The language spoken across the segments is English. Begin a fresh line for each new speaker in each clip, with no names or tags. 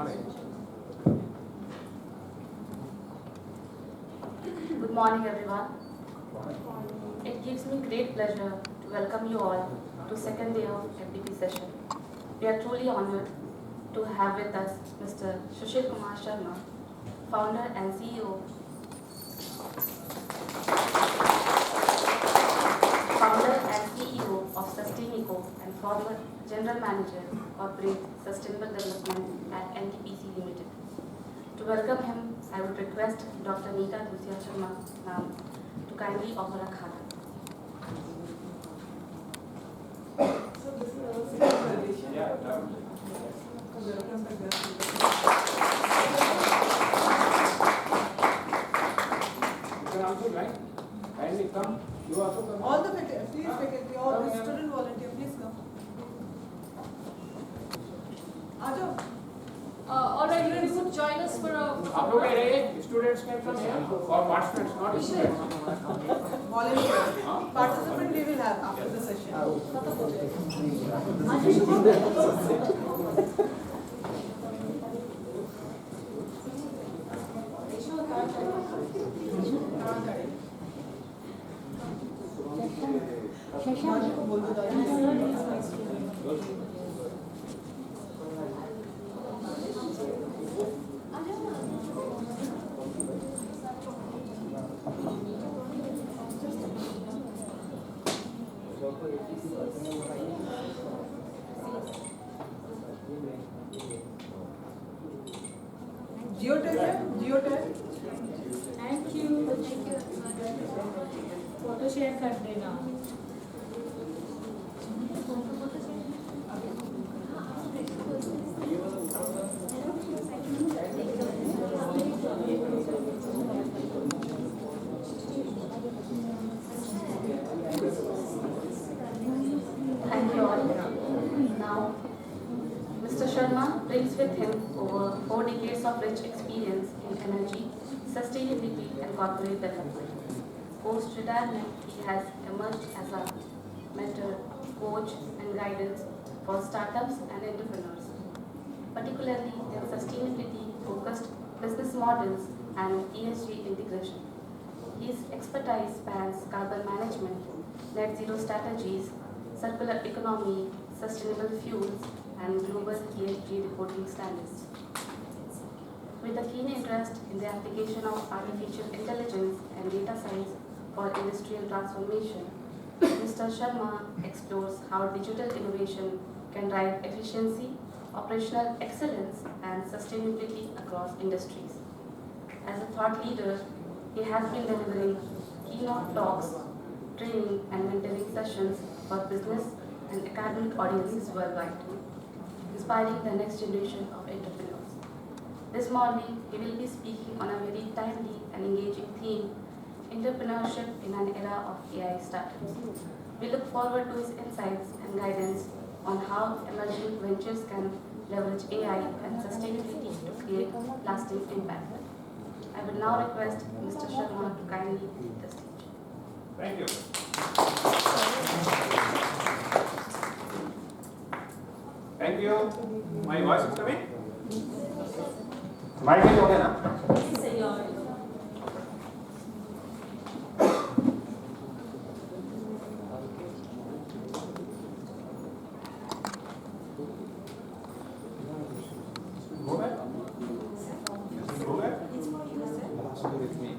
Good morning, everyone. It gives me great pleasure to welcome you all to second day of FDP session. We are truly honored to have with us Mr. Sushil Kumar Sharma, founder and CEO of Sustainico and former General Manager, Corporate Sustainable Development at NTPC Limited. To welcome him, I would request Dr. Neeta Dusya Sharma ma'am to kindly offer a khana.
So this is our second tradition.
Yeah,
Welcome to Guest.
You can also join. Kindly come. You also come.
All the faculty, all the student volunteer, please come. Aajo.
All right, friends, would join us for a.
आप लोग कह रहे हैं students can come here or participants, not students.
Volunteer. Participant we will have after the session. Geotag है? Geotag?
Thank you. Photo share कर देना.
Thank you all. Now, Mr. Sharma brings with him over 4 decades of rich experience in energy, sustainability and corporate development. Post-retirement, he has emerged as a mentor, coach and guidance for startups and entrepreneurs, particularly in sustainability-focused business models and ESG integration. His expertise spans carbon management, net zero strategies, circular economy, sustainable fuels, and global ESG reporting standards. With a keen interest in the application of artificial intelligence and data science for industrial transformation, Mr. Sharma explores how digital innovation can drive efficiency, operational excellence, and sustainability across industries. As a thought leader, he has been delivering keynote talks, training, and mentoring sessions for business and academic audiences worldwide, inspiring the next generation of entrepreneurs. This morning, he will be speaking on a very timely and engaging theme, entrepreneurship in an era of AI startups. We look forward to his insights and guidance on how emerging ventures can leverage AI and sustainability to create lasting impact. I would now request Mr. Sharma to kindly lead the stage.
Thank you. Thank you. My voice is coming? Mic is okay ना? Go back. Go back. With me.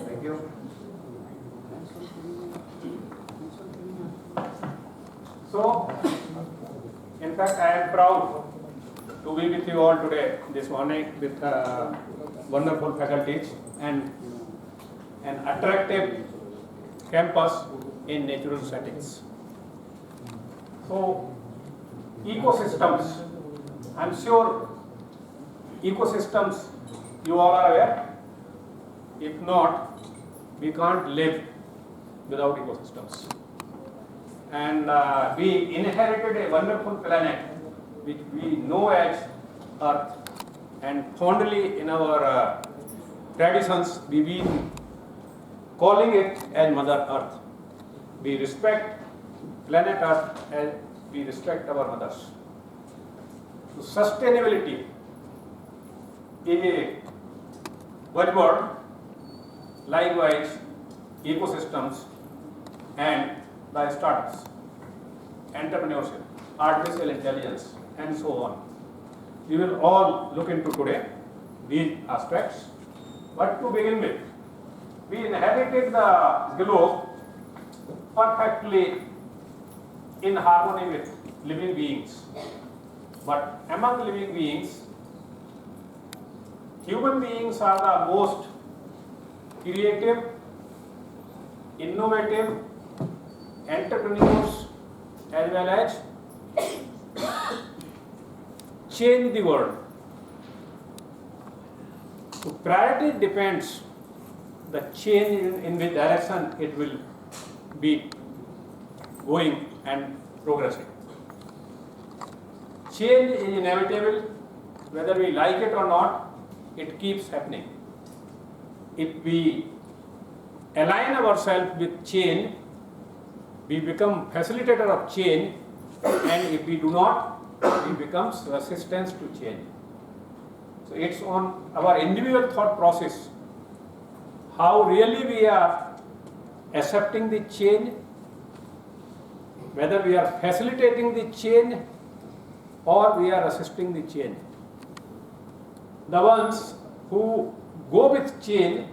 Thank you. So, in fact, I am proud to be with you all today, this morning, with wonderful faculties and an attractive campus in natural settings. So, ecosystems, I'm sure ecosystems you all are aware. If not, we can't live without ecosystems. And we inherited a wonderful planet which we know as Earth, and fondly in our traditions we've been calling it as Mother Earth. We respect planet Earth as we respect our mothers. So sustainability is a buzzword, likewise ecosystems and the startups, entrepreneurship, artificial intelligence, and so on. We will all look into today these aspects. But to begin with, we inhabited the globe perfectly in harmony with living beings. But among living beings, human beings are the most creative, innovative, entrepreneurs, as well as change the world. So priority depends the change in which direction it will be going and progressing. Change is inevitable, whether we like it or not, it keeps happening. If we align ourselves with change, we become facilitator of change, and if we do not, we become resistance to change. So it's on our individual thought process, how really we are accepting the change, whether we are facilitating the change or we are resisting the change. The ones who go with change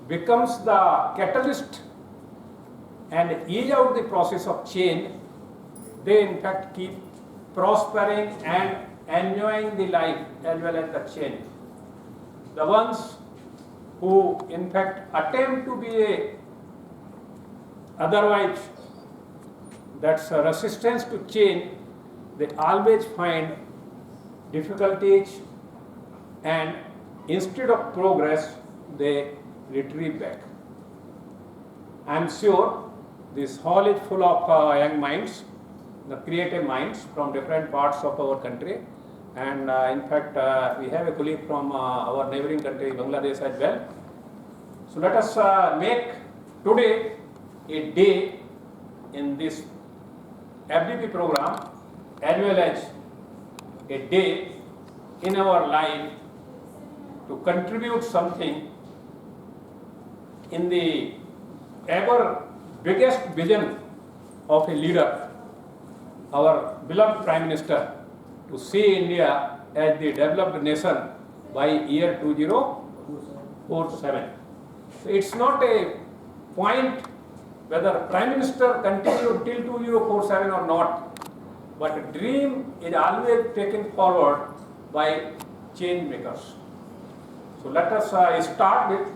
becomes the catalyst and ease out the process of change. They in fact keep prospering and enjoying the life as well as the change. The ones who in fact attempt to be a otherwise that's a resistance to change, they always find difficulties, and instead of progress they retreat back. I am sure this hall is full of young minds, the creative minds from different parts of our country, and in fact we have a colleague from our neighboring country Bangladesh as well. So let us make today a day in this FDP program as well as a day in our life to contribute something in the ever biggest vision of a leader, our beloved Prime Minister, to see India as the developed nation by year 2047. So it's not a point whether Prime Minister continued till 2047 or not, but a dream is always taken forward by change makers. So let us start with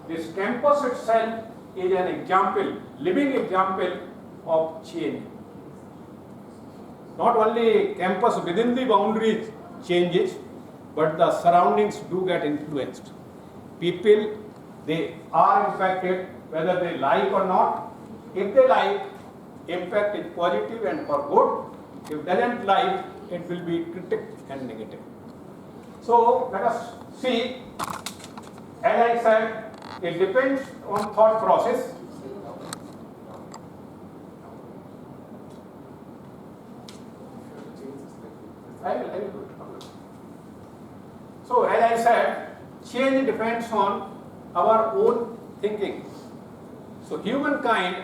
this campus itself is an example, living example of change. Not only campus within the boundaries changes, but the surroundings do get influenced. People, they are impacted whether they like or not. If they like, impact is positive and for good. If they doesn't like, it will be critic and negative. So let us see, as I said, it depends on thought process. I will do it. So as I said, change depends on our own thinking. So humankind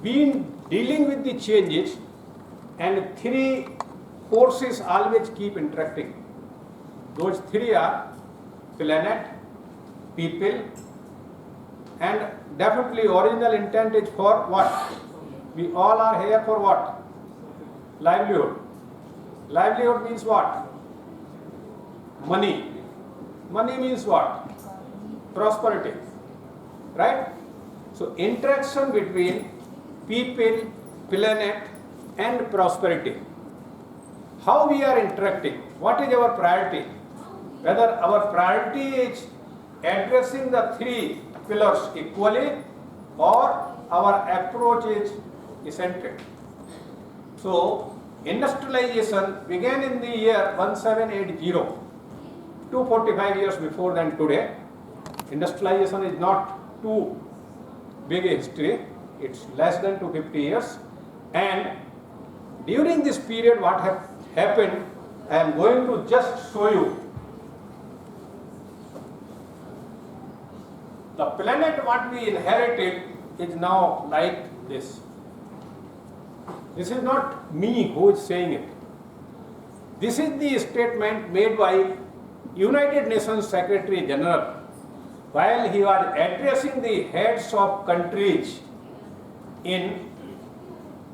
been dealing with the changes, and three forces always keep interacting. Those three are planet, people, and definitely original intent is for what? We all are here for what? Livelihood. Livelihood means what? Money. Money means what? Prosperity. Right? So interaction between people, planet, and prosperity. How we are interacting? What is our priority? Whether our priority is addressing the three pillars equally, or our approach is eccentric. So industrialization began in the year 1780, 245 years before than today. Industrialization is not too big a history, it's less than 250 years. And during this period what happened, I am going to just show you the planet what we inherited is now like this. This is not me who is saying it. This is the statement made by United Nations Secretary General while he was addressing the heads of countries in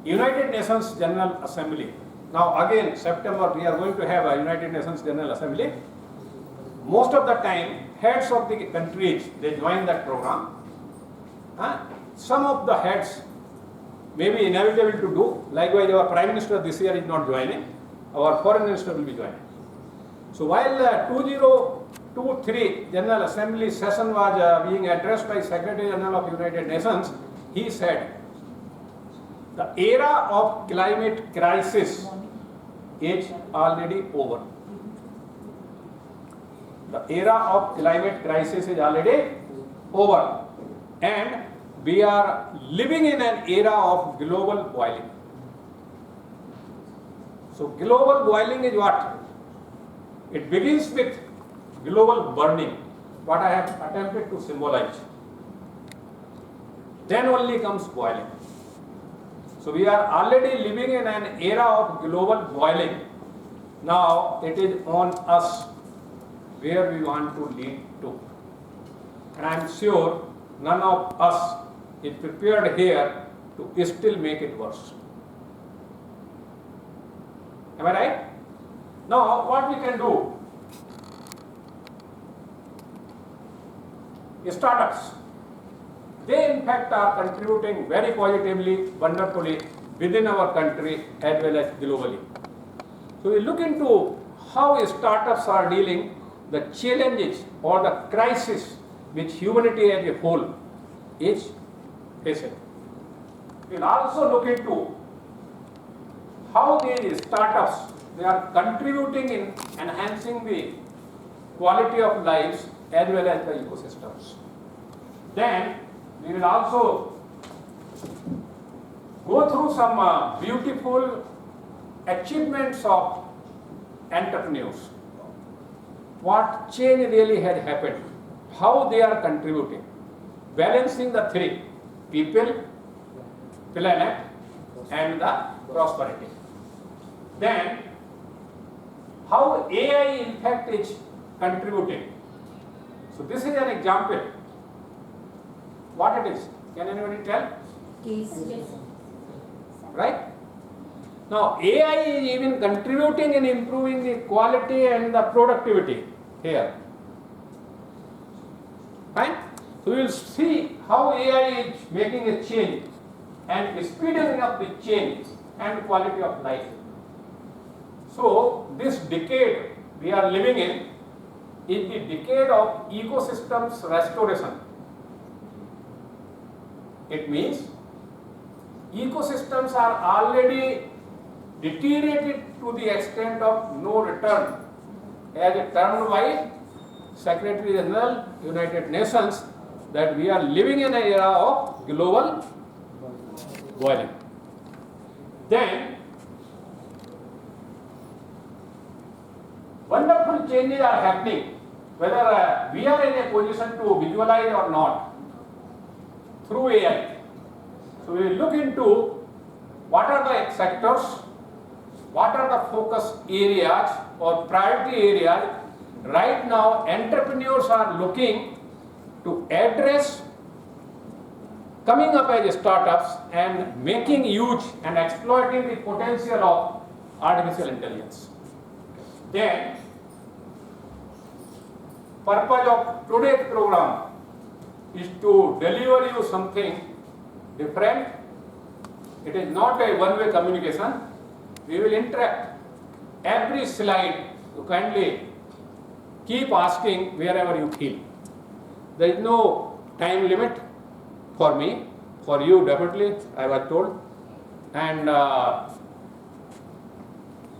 United Nations General Assembly. Now again, September we are going to have a United Nations General Assembly. Most of the time, heads of the countries, they join that program. Some of the heads may be inevitable to do. Likewise, our Prime Minister this year is not joining. Our Foreign Minister will be joining. So while 2023 General Assembly session was being addressed by Secretary General of United Nations, he said, the era of climate crisis is already over. The era of climate crisis is already over, and we are living in an era of global boiling. So global boiling is what? It begins with global burning, what I have attempted to symbolize. Then only comes boiling. So we are already living in an era of global boiling. Now it is on us where we want to lead to. And I am sure none of us is prepared here to still make it worse. Am I right? Now what we can do? Startups. They in fact are contributing very positively, wonderfully within our country as well as globally. So we look into how startups are dealing the challenges or the crisis which humanity as a whole is facing. We will also look into how these startups they are contributing in enhancing the quality of lives as well as the ecosystems. Then we will also go through some beautiful achievements of entrepreneurs. What change really has happened, how they are contributing, balancing the three: people, planet, and the prosperity. Then, how AI in fact is contributing. So this is an example. What it is? Can anybody tell? Right? Now AI is even contributing in improving the quality and the productivity here. Fine? So we will see how AI is making a change and speeding up the change and quality of life. So this decade we are living in is the decade of ecosystems restoration. It means ecosystems are already deteriorated to the extent of no return, as termed by Secretary General United Nations, that we are living in an era of global boiling. Then wonderful changes are happening, whether we are in a position to visualize or not, through AI. So we will look into what are the sectors, what are the focus areas or priority areas. Right now entrepreneurs are looking to address, coming up as startups and making use and exploiting the potential of artificial intelligence. Then purpose of today's program is to deliver you something different. It is not a one-way communication. We will interact. Every slide you kindly keep asking wherever you feel. There is no time limit for me, for you definitely, I was told. And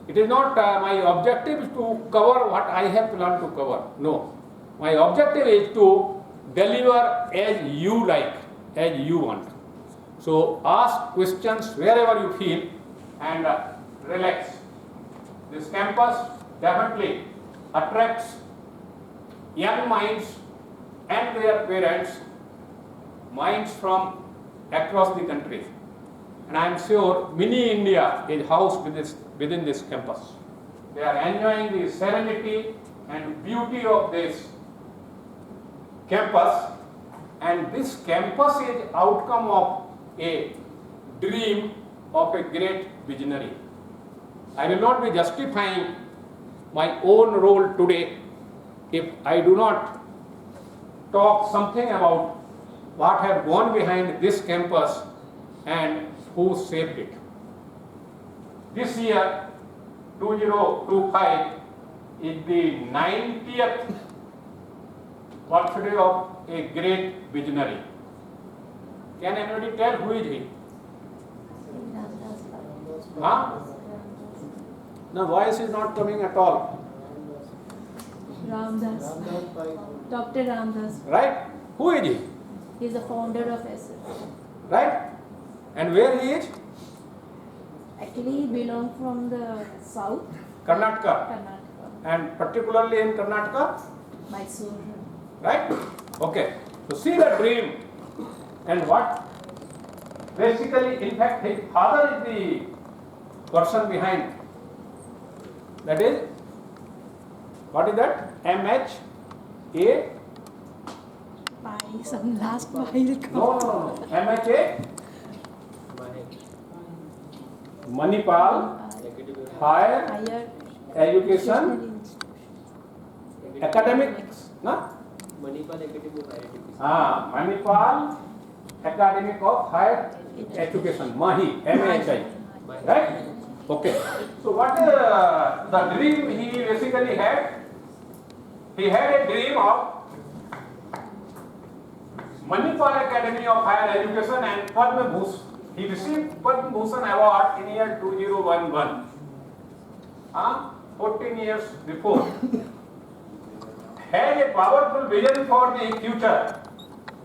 it is not my objective to cover what I have planned to cover. No. My objective is to deliver as you like, as you want. So ask questions wherever you feel and relax. This campus definitely attracts young minds and their parents minds from across the country. And I am sure mini India is housed within this campus. They are enjoying the serenity and beauty of this campus, and this campus is outcome of a dream of a great visionary. I will not be justifying my own role today if I do not talk something about what have gone behind this campus and who shaped it. This year, 2025, is the 90th birthday of a great visionary. Can anybody tell who is he? Huh? No, voice is not coming at all.
Ramdas. Dr. Ramdas.
Right? Who is he?
He is the founder of SF.
Right? And where he is?
Actually, he belongs from the south,
Karnataka.
Karnataka,
And particularly in Karnataka?
Mysore.
Right? Okay. So see the dream and what basically, in fact, his father is the person behind. That is, what is that? MHA?
Some last mile.
No. MHA? Manipal Higher
Higher
Education Academics. No?
Manipal Academy of Higher Education.
Manipal Academic of Higher Education, MAHI, MAHI, right? Okay. So what the dream he basically had? He had a dream of Manipal Academy of Higher Education and Padma Bhushan. He received Padma Bhushan Award in year 2011. 14 years before. Had a powerful vision for the future.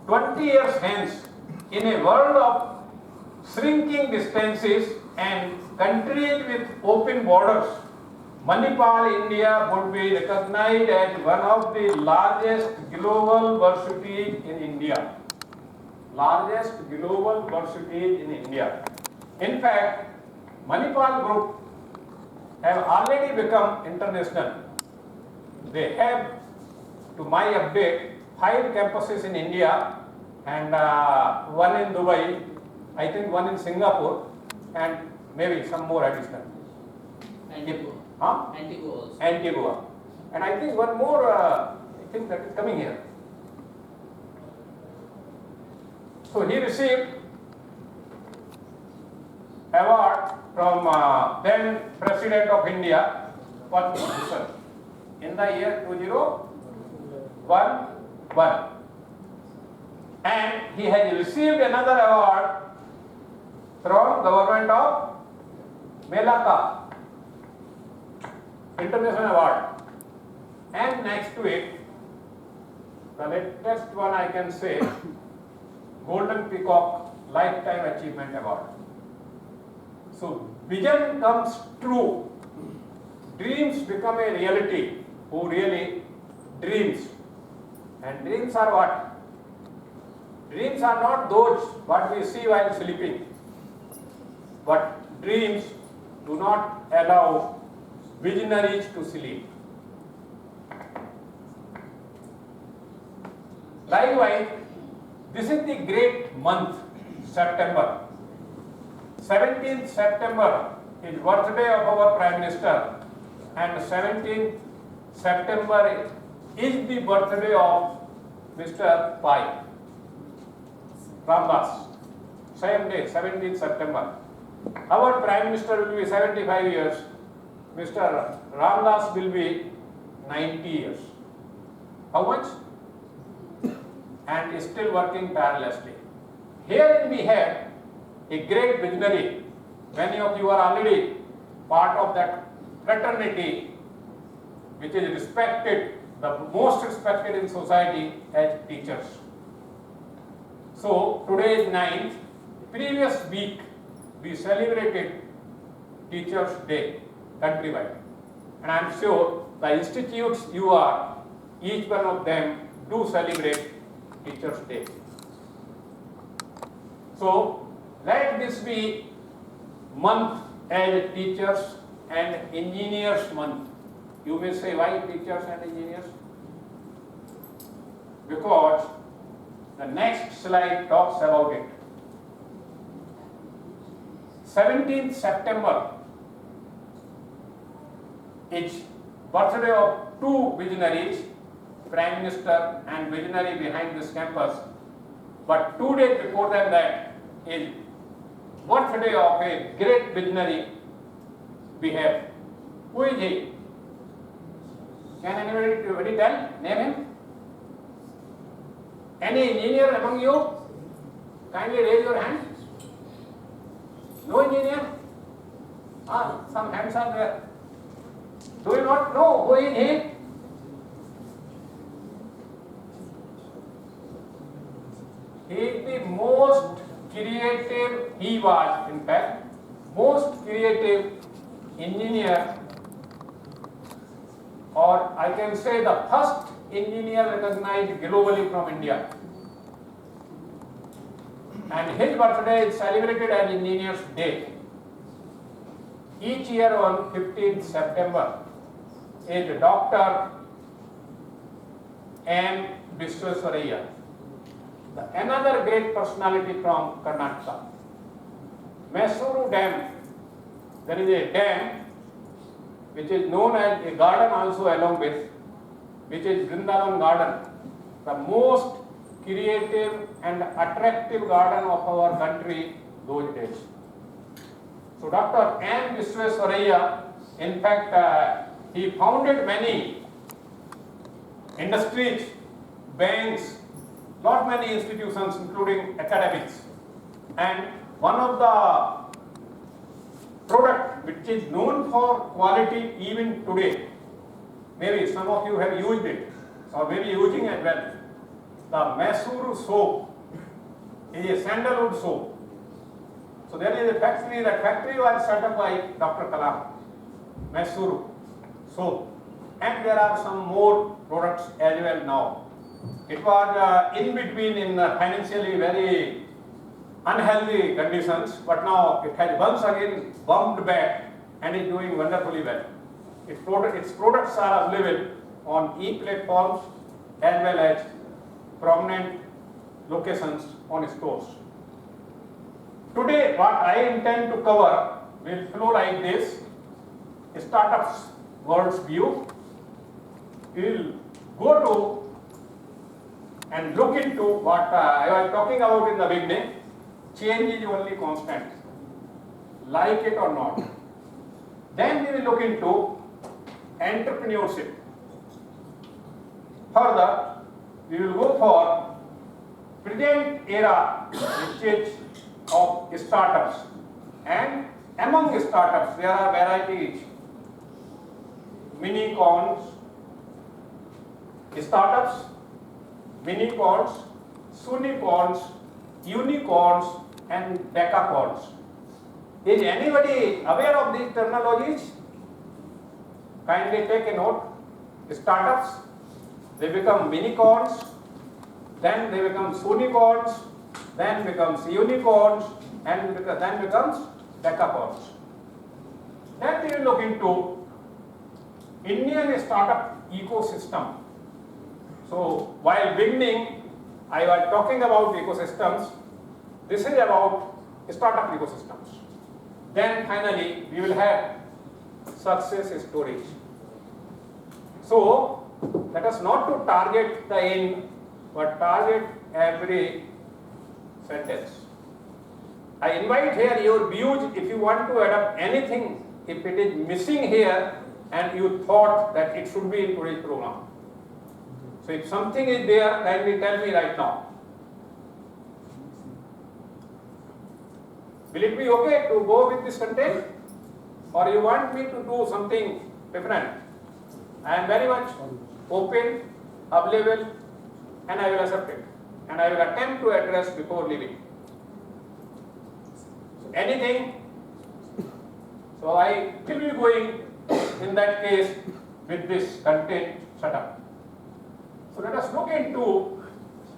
20 years hence, in a world of shrinking distances and countries with open borders, Manipal, India would be recognized as one of the largest global universities in India. Largest global universities in India. In fact, Manipal Group have already become international. They have, to my update, 5 campuses in India and one in Dubai, I think one in Singapore, and maybe some more additional.
Antigua.
Huh?
Antigua also.
Antigua. And I think one more, I think that is coming here. So he received award from then President of India, Padma Bhushan, in the year 2011. And he has received another award from government of Melaka, international award. And next to it, the latest one I can say, Golden Peacock Lifetime Achievement Award. So vision comes true, dreams become a reality. Who really dreams? And dreams are what? Dreams are not those what we see while sleeping, but dreams do not allow visionaries to sleep. Likewise, this is the great month, September. 17th September is birthday of our Prime Minister, and 17th September is the birthday of Mr. Pai Ramdas. Same day, 17th September. Our Prime Minister will be 75 years. Mr. Ramdas will be 90 years. How much? And is still working tirelessly. Here we have a great visionary. Many of you are already part of that fraternity which is respected, the most respected in society as teachers. So today is 9th. Previous week we celebrated Teachers' Day countrywide. And I am sure the institutes you are, each one of them do celebrate Teachers' Day. So let this be month as teachers and engineers month. You may say, why teachers and engineers? Because the next slide talks about it. 17th September is birthday of two visionaries, Prime Minister and visionary behind this campus. But 2 days before that is birthday of a great visionary we have. Who is he? Can anybody tell? Name him? Any engineer among you? Kindly raise your hand. No engineer? Some hands are there. Do you not know who is he? He is the most creative, he was in fact, most creative engineer, or I can say the first engineer recognized globally from India. And his birthday is celebrated as Engineers Day. Each year on 15th September is Dr. M. Visvesvaraya, another great personality from Karnataka. Mysuru Dam, there is a dam which is known as a garden also along with, which is Vrindavan Garden, the most creative and attractive garden of our country those days. So Dr. M. Visvesvaraya, in fact, he founded many industries, banks, not many institutions including academics. And one of the product which is known for quality even today, maybe some of you have used it or maybe using as well, the Mysuru soap is a sandalwood soap. So there is a factory, that factory was set up by Dr. Kalam, Mysuru soap, and there are some more products as well now. It was in between in financially very unhealthy conditions, but now it has once again bumped back and is doing wonderfully well. Its products are available on e-platforms as well as prominent locations on stores. Today, what I intend to cover will flow like this: startups world's view. We will go to and look into what I was talking about in the beginning. Change is only constant, like it or not. Then we will look into entrepreneurship. Further, we will go for present era, which is of startups. And among startups, there are varieties: mini-cons, startups, mini-cons, sunicorns, unicorns, and decacorns. Is anybody aware of these terminologies? Kindly take a note. Startups, they become mini-cons, then they become sunicorns, then becomes unicorns, and then becomes decacorns. Then we will look into Indian startup ecosystem. So while beginning, I was talking about ecosystems. This is about startup ecosystems. Then finally, we will have success stories. So let us not to target the end, but target every sentence. I invite here your views if you want to adopt anything, if it is missing here and you thought that it should be in today's program. So if something is there, kindly tell me right now. Will it be okay to go with this content? Or you want me to do something different? I am very much open, available, and I will accept it. And I will attempt to address before leaving. So anything? So I will be going in that case with this content setup. So let us look into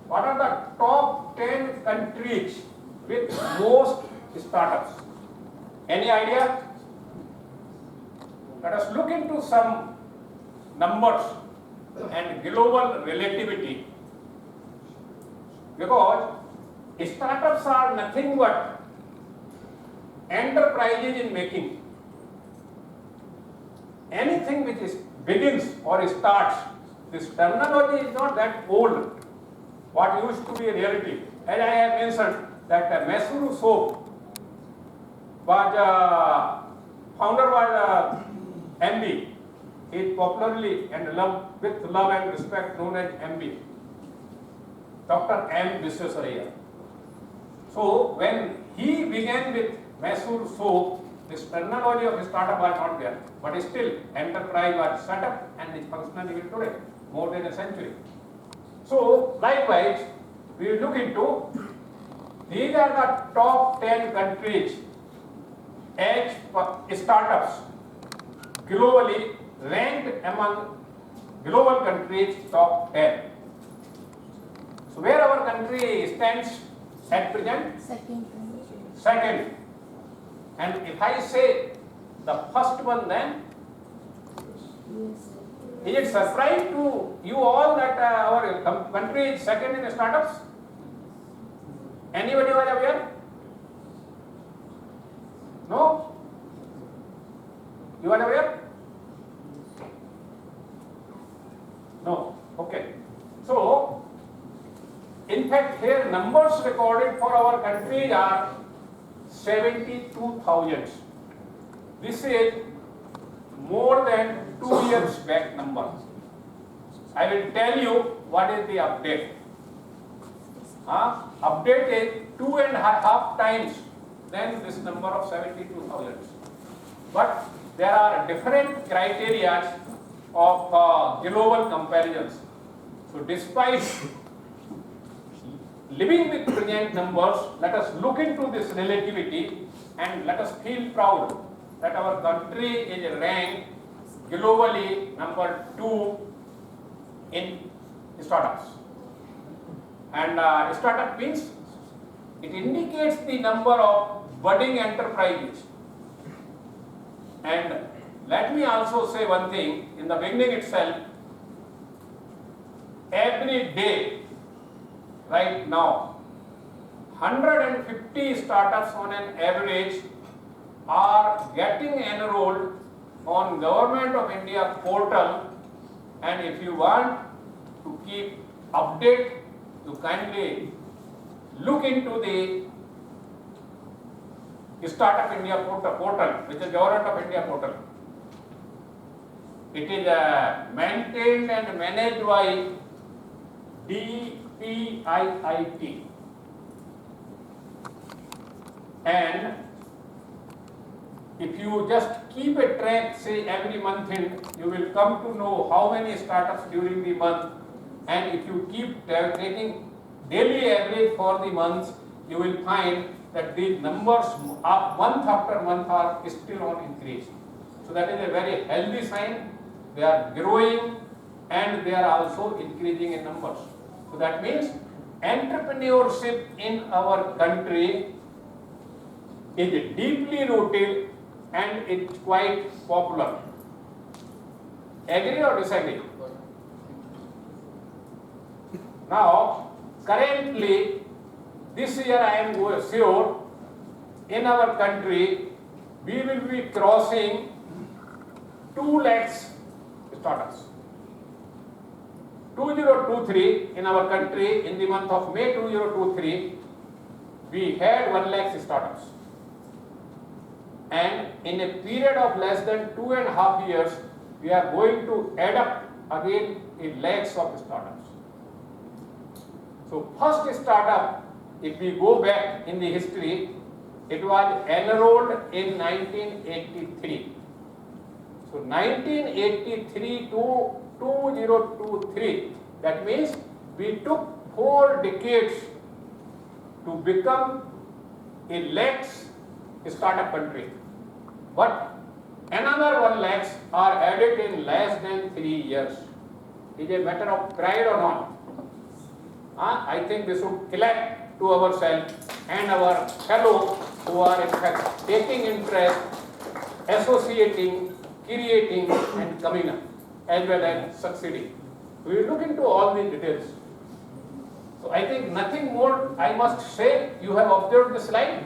what are the top 10 countries with most startups. Any idea? Let us look into some numbers and global relativity, because startups are nothing but enterprises in making. Anything which begins or starts, this terminology is not that old. What used to be a reality, as I have mentioned, that Mysuru soap was founder was MB. He is popularly and with love and respect known as MB, Dr. M. Viswesvaraya. So when he began with Mysuru soap, this terminology of startup was not there, but still enterprise was set up and is functional even today, more than a century. So likewise, we will look into, these are the top 10 countries as startups globally ranked among global countries top 10. So where our country stands at present?
Second.
Second. And if I say the first one, then
Yes.
is it surprise to you all that our country is second in startups? Anybody was aware? No? You are aware? No. Okay. So, in fact, here numbers recorded for our country are 72,000. This is more than 2 years back number. I will tell you what is the update. Update is 2.5 times than this number of 72,000. But there are different criteria of global comparisons. So despite living with present numbers, let us look into this relativity and let us feel proud that our country is ranked globally number 2 in startups. And startup means it indicates the number of budding enterprises. And let me also say one thing in the beginning itself, every day right now 150 startups on an average are getting enrolled on Government of India portal, and if you want to keep update, you kindly look into the Startup India portal, which is Government of India portal. It is maintained and managed by DPIIT, and if you just keep a track, say every month end, you will come to know how many startups during the month, and if you keep taking daily average for the months, you will find that the numbers month after month are still on increase. So that is a very healthy sign. They are growing and they are also increasing in numbers. So that means entrepreneurship in our country is deeply rooted and it's quite popular. Agree or disagree? Now, currently, this year I am sure in our country we will be crossing 2 lakhs startups. 2023 in our country, in the month of May 2023, we had 1 lakh startups. And in a period of less than 2.5 years, we are going to add up again in lakhs of startups. So first startup, if we go back in the history, it was enrolled in 1983. So 1983 to 2023, that means we took 4 decades to become a lakhs startup country. But another 1 lakhs are added in less than 3 years. Is it a matter of pride or not? I think we should clap to ourselves and our fellows who are in fact taking interest, associating, creating and coming up as well as succeeding. We will look into all the details. So I think nothing more I must say. You have observed the slide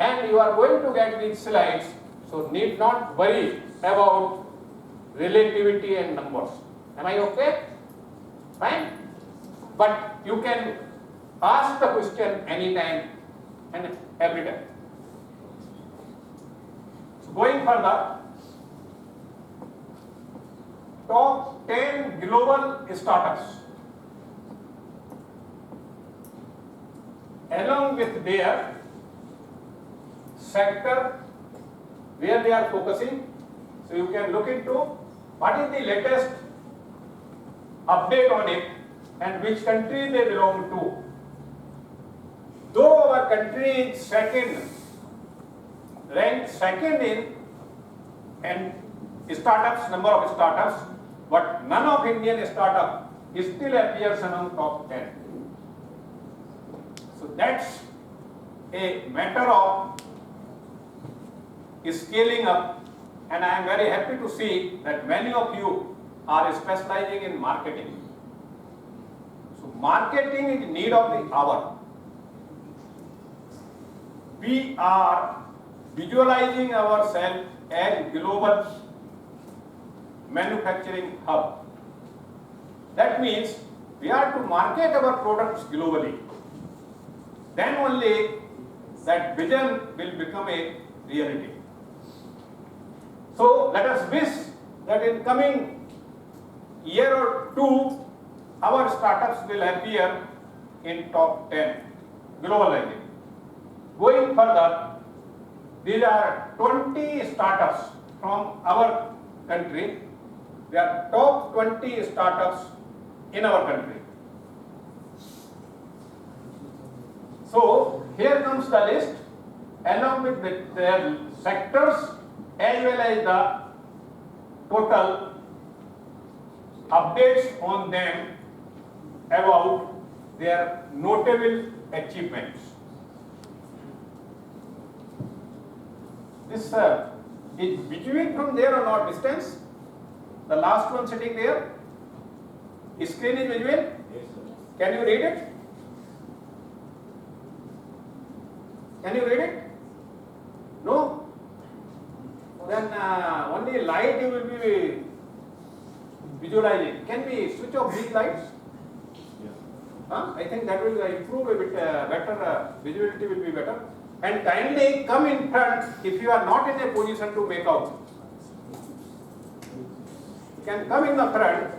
and you are going to get these slides, so need not worry about relativity and numbers. Am I okay? Fine? But you can ask the question anytime and every time. So going further, top 10 global startups along with their sector where they are focusing. So you can look into what is the latest update on it and which country they belong to. Though our country is second, ranked second in and startups, number of startups, but none of Indian startup still appears among top 10. So that's a matter of scaling up, and I am very happy to see that many of you are specializing in marketing. So marketing is need of the hour. We are visualizing ourselves as global manufacturing hub. That means we are to market our products globally. Then only that vision will become a reality. So let us wish that in coming year or two, our startups will appear in top 10 global ranking. Going further, these are 20 startups from our country. They are top 20 startups in our country. So here comes the list along with their sectors as well as the total updates on them about their notable achievements. This is viewing from there or not distance? The last one sitting there? Screen is visual?
Yes, sir.
Can you read it? Can you read it? No? Then only light you will be visualizing. Can we switch off these lights?
Yes.
I think that will improve a bit better, visibility will be better. And kindly come in front if you are not in a position to make out. You can come in the front,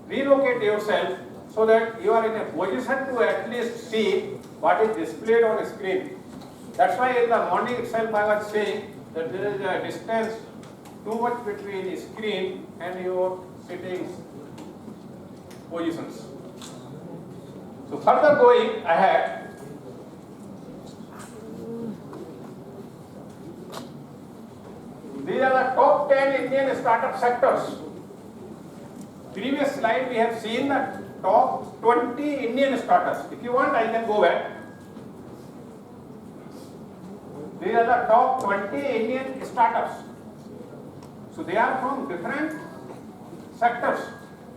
relocate yourself so that you are in a position to at least see what is displayed on screen. That's why in the morning itself I was saying that there is a distance too much between the screen and your sitting positions. So further going ahead, these are the top 10 Indian startup sectors. Previous slide we have seen the top 20 Indian startups. If you want, I can go back. These are the top 20 Indian startups. So they are from different sectors,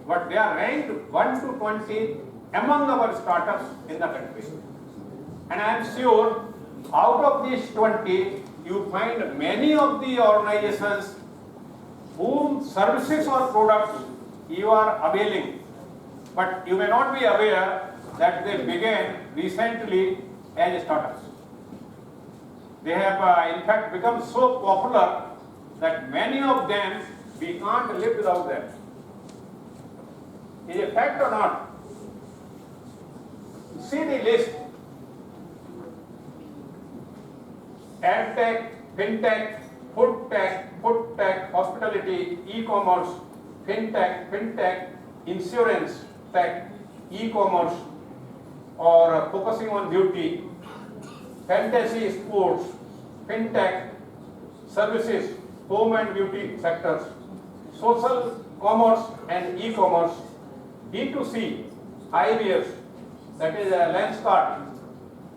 but they are ranked 1 to 20 among our startups in the country. And I am sure out of these 20, you find many of the organizations whom services or products you are availing, but you may not be aware that they began recently as startups. They have in fact become so popular that many of them we can't live without them. Is it a fact or not? See the list. AdTech, FinTech, Food Tech, Hospitality, E-commerce, FinTech, Insurance Tech, E-commerce, or focusing on beauty, fantasy sports, FinTech, services, home and beauty sectors, social commerce and e-commerce, D2C, IVF, that is a lens card,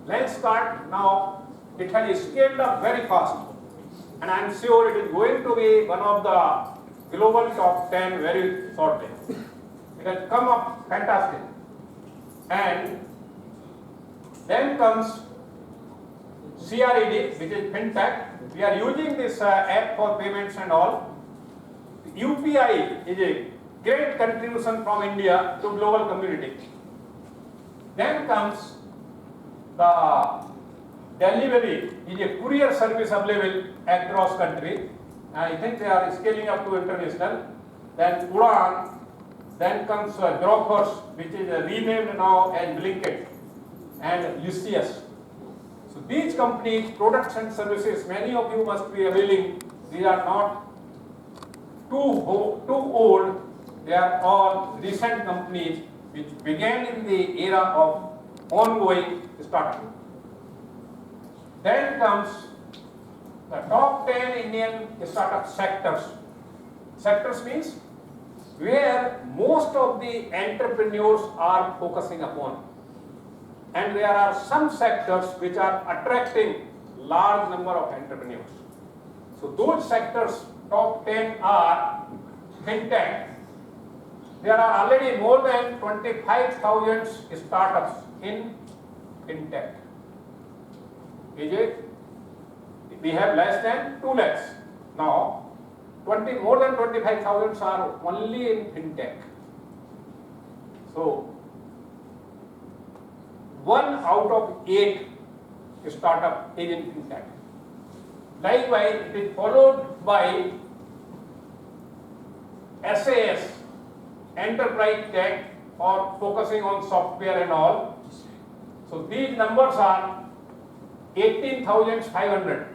Lens card now, it has scaled up very fast, and I am sure it is going to be one of the global top 10 very shortly. It has come up fantastic. And then comes CRED, which is FinTech. We are using this app for payments and all. UPI is a great contribution from India to global community. Then comes the delivery is a courier service available across country. I think they are scaling up to international. Then Udan. Then comes Grokers, which is renamed now as Blinkit, and Lucius. So these companies, products and services, many of you must be availing. These are not too old. They are all recent companies which began in the era of ongoing startup. Then comes the top 10 Indian startup sectors. Sectors means where most of the entrepreneurs are focusing upon. And there are some sectors which are attracting large number of entrepreneurs. So those sectors, top 10 are FinTech. There are already more than 25,000 startups in FinTech. Is it? We have less than 2 lakhs now. More than 25,000 are only in FinTech. So 1 out of 8 startup is in FinTech. Likewise, it is followed by SAS, enterprise tech, or focusing on software and all. So these numbers are 18,500.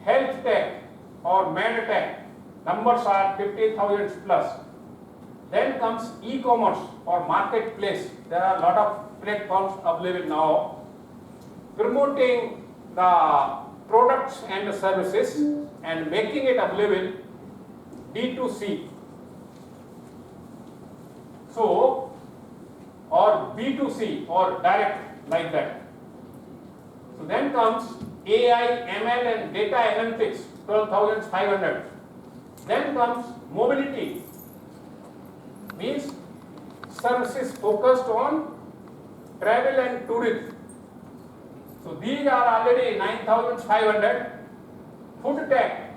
Health tech or medtech, numbers are 50,000 plus. Then comes e-commerce or marketplace. There are a lot of platforms available now promoting the products and services and making it available D2C. So, or B2C or direct like that. So then comes AI, ML and data analytics, 12,500. Then comes mobility, means services focused on travel and tourism. So these are already 9,500. Food tech,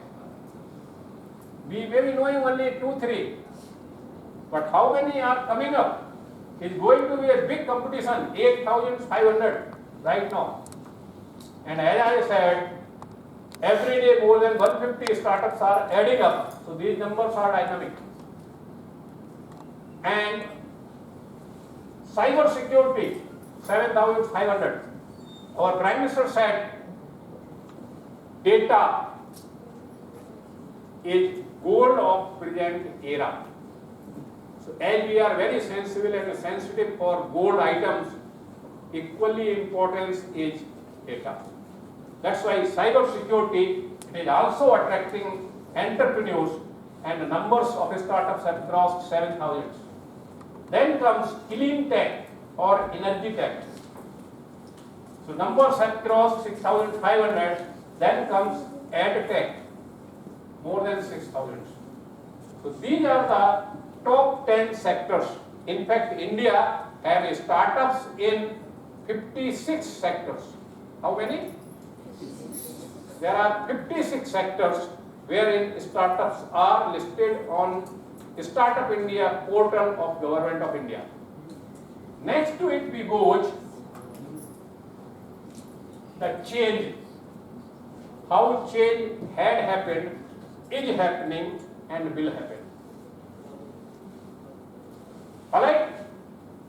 we may be knowing only 2-3, but how many are coming up? It's going to be a big competition, 8,500 right now. And as I said, every day more than 150 startups are adding up. So these numbers are dynamic. And cyber security, 7,500. Our Prime Minister said data is gold of present era. So as we are very sensible and sensitive for gold items, equally importance is data. That's why cyber security is also attracting entrepreneurs, and the numbers of startups have crossed 7,000. Then comes clean tech or energy tech. So numbers have crossed 6,500. Then comes ad tech, more than 6,000. So these are the top 10 sectors. In fact, India has startups in 56 sectors. How many? There are 56 sectors wherein startups are listed on Startup India portal of Government of India. Next to it we go the change, how change had happened, is happening and will happen. Alright,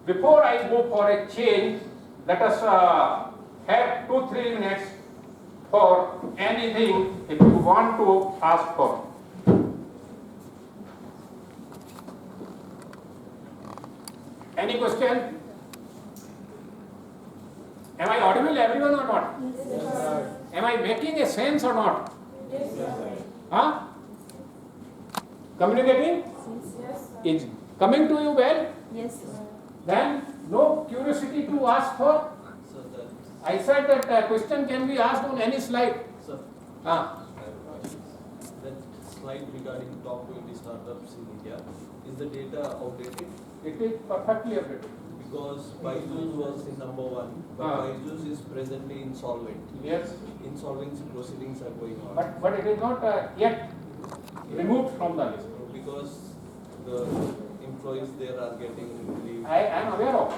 before I go for a change, let us have 2-3 minutes for anything if you want to ask for. Any question? Am I audible everyone or not? Yes. Am I making a sense or not? Yes. Huh? Communicating?
Yes.
Is coming to you well?
Yes.
Then no curiosity to ask for?
So the
I said that question can be asked on any slide.
Sir,
Ah,
that slide regarding top 20 startups in India, is the data outdated?
it is perfectly updated.
Because Byju's was the number one, but Byju's is presently insolvent.
Yes,
Insolvency proceedings are going on.
but it is not yet removed from the list.
Because the employees there are getting leave.
I am aware of.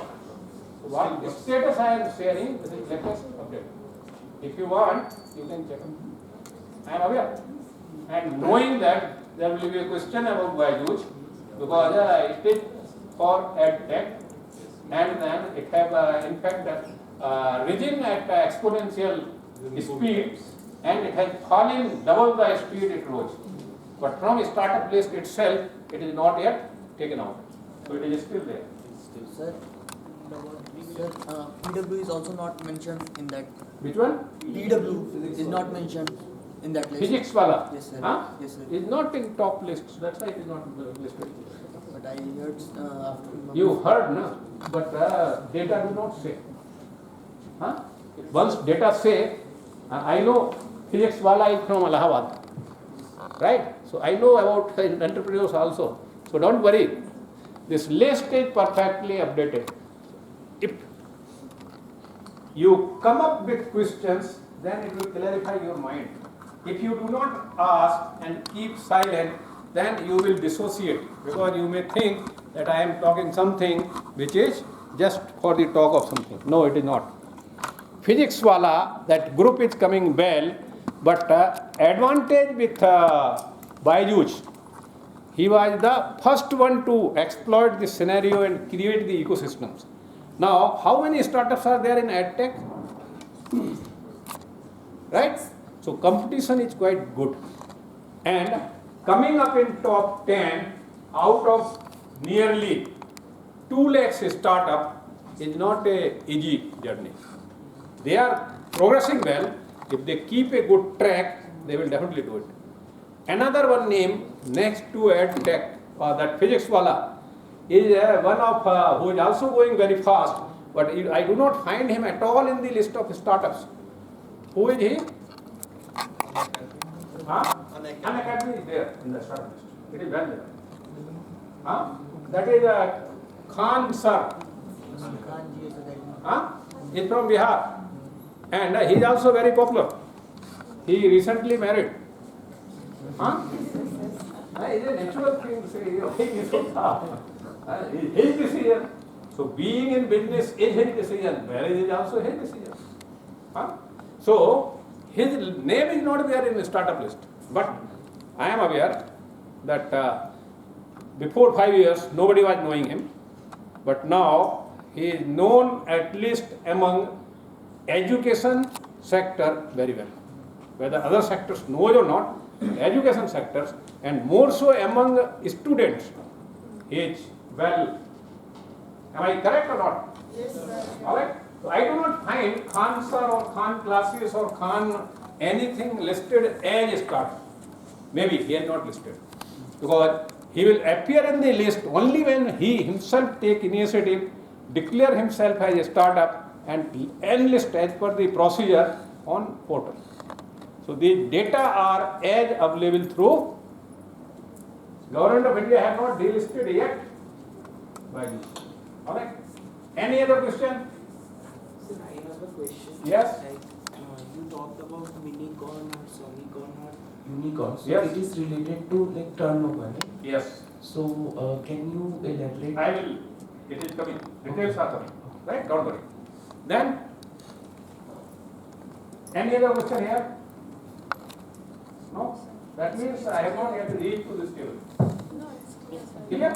What status I am sharing, this is latest update. If you want, you can check. I am aware. And knowing that there will be a question about Byju's, because it is for EdTech, and then it have in fact risen at exponential speed, and it has fallen double the speed it rose. But from startup list itself, it is not yet taken out. So it is still there.
Sir, PW is also not mentioned in that.
Which one?
PW is not mentioned in that list.
Physics wala.
Yes, sir.
Huh?
Yes, sir.
Is not in top list. That's why it is not listed.
But I heard after.
You heard, no? But data do not say. Huh? Once data say, I know physics wala is from Allahabad. Right? So I know about entrepreneurs also. So don't worry. This list is perfectly updated. If you come up with questions, then it will clarify your mind. If you do not ask and keep silent, then you will dissociate, because you may think that I am talking something which is just for the talk of something. No, it is not. Physics wala, that group is coming well, but advantage with Byju's, he was the first one to exploit this scenario and create the ecosystems. Now, how many startups are there in EdTech? Right? So competition is quite good. And coming up in top 10 out of nearly 2 lakhs startup is not a easy journey. They are progressing well. If they keep a good track, they will definitely do it. Another one name next to EdTech, that physics wala, is one of who is also going very fast, but I do not find him at all in the list of startups. Who is he? Unacademy is there in the startup list. It is well there. That is Khan sir. He is from Bihar. And he is also very popular. He recently married. It is a natural thing to say. His decision. So being in business is his decision. Marriage is also his decision. So his name is not there in the startup list. But I am aware that before 5 years nobody was knowing him. But now he is known at least among education sector very well. Whether other sectors know it or not, education sectors, and more so among students, he is well. Am I correct or not?
Yes, sir.
Alright? So I do not find Khan sir or Khan classes or Khan anything listed as a startup. Maybe he is not listed. Because he will appear in the list only when he himself take initiative, declare himself as a startup, and enlist as per the procedure on portal. So the data are as available through Government of India have not delisted yet by this. Alright. Any other question?
Sir, I have a question.
Yes.
Like, you talked about minicorn or semicorn or unicorn. So
Yes.
it is related to like turnover, right?
Yes.
So can you elaborate?
I will. It is coming. Details are coming. Right? Don't worry. Then, any other question here? No? That means I have not yet reached to this table.
No, it's clear, sir.
Clear?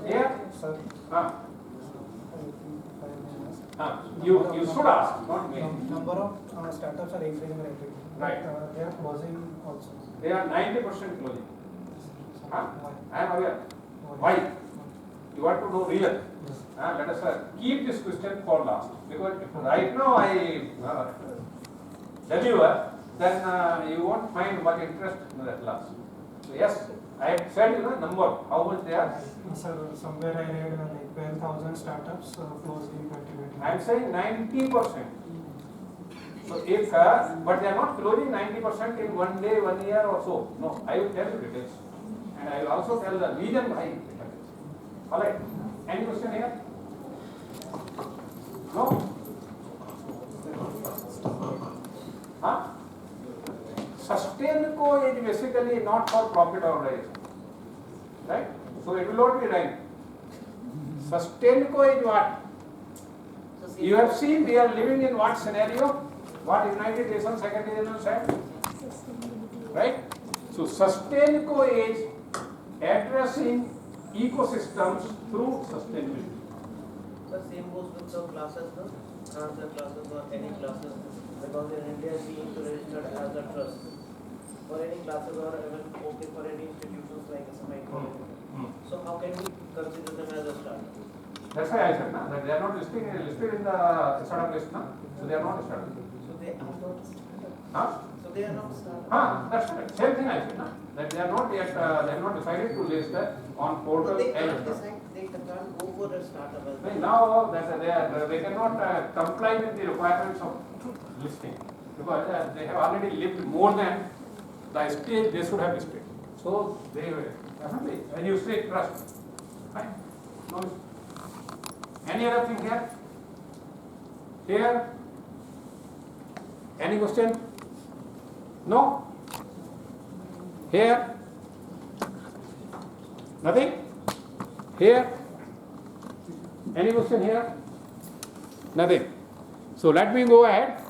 Here?
Sir,
You should ask, not me.
number of startups are increasing rapidly.
Right.
They are closing also.
They are 90% closing.
Why?
I am aware. Why? You want to know reason? Let us keep this question for last. Because if right now I deliver, then you won't find much interest in that last. So yes, I have said number, how much they are.
Sir, somewhere I read like 12,000 startups closed in 2020.
I am saying 90%. So if, but they are not closing 90% in 1 day, 1 year or so. No, I will tell you details. And I will also tell the reason why. Alright, any question here? No? Huh? Sustain co is basically not for profit organization. Right? So it will not be right. Sustain co is what? You have seen we are living in what scenario? What United Nations Secretary General said? Right? So sustain co is addressing ecosystems through sustainability.
The same goes with the classes, no? Cancer classes or any classes, because in India being registered as a trust. For any classes or even okay for any institutions like SMI. So how can we consider them as a startup?
That's why I said that they are not listed in the startup list, no? So they are not startup.
So they are not startup.
Huh?
So they are not startup.
That's right. Same thing I said, no? That they are not yet, they have not decided to list on portal.
But they can't decide, they can't go for a startup as well.
Now that they cannot comply with the requirements of listing because they have already lived more than the stage they should have listed. So they definitely when you say trust, right? No. Any other thing here? Here? Any question? No? Here? Nothing? Here? Any question here? Nothing. So let me go ahead.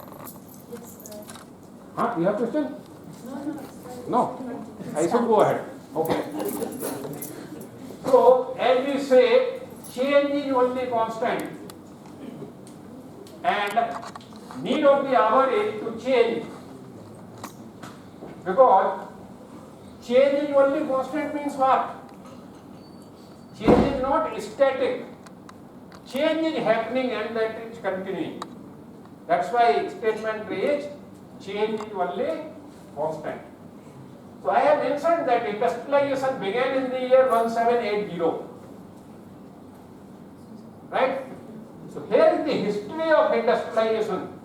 Huh? You have question? No. I should go ahead. Okay. So as we say, change is only constant, and need of the hour is to change, because change is only constant means what? Change is not static. Change is happening and that is continuing. That's why statement is change is only constant. So I have mentioned that industrialization began in the year 1780. Right? So here is the history of industrialization.